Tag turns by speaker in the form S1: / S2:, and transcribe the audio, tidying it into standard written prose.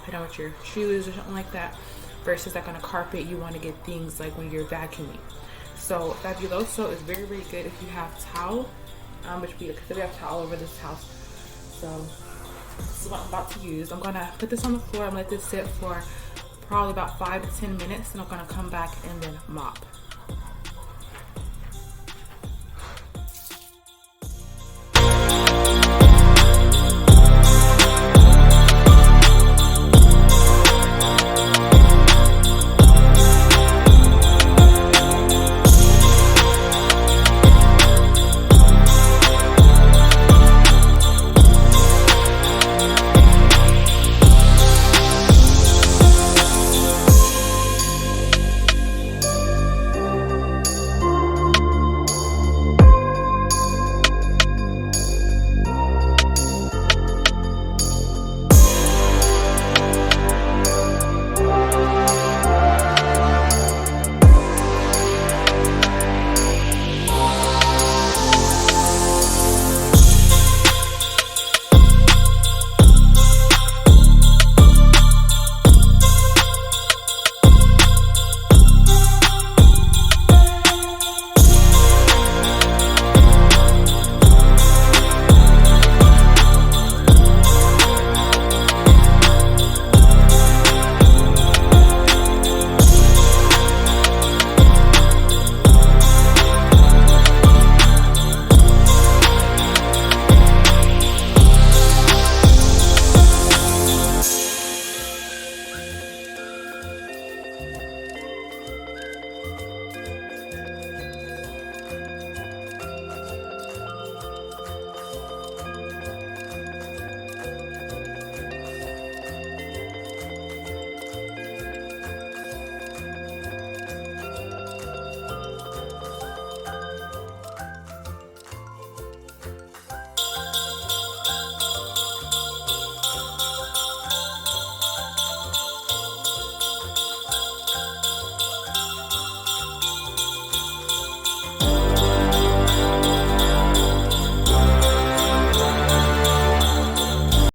S1: put on with your shoes or something like that, versus like on a carpet you want to get things like when you're vacuuming. So Fabuloso is very, very good if you have towel, which we have towel over this house. So this is what I'm about to use. I'm gonna put this on the floor and let this sit for probably about 5 to 10 minutes, and I'm gonna come back and then mop.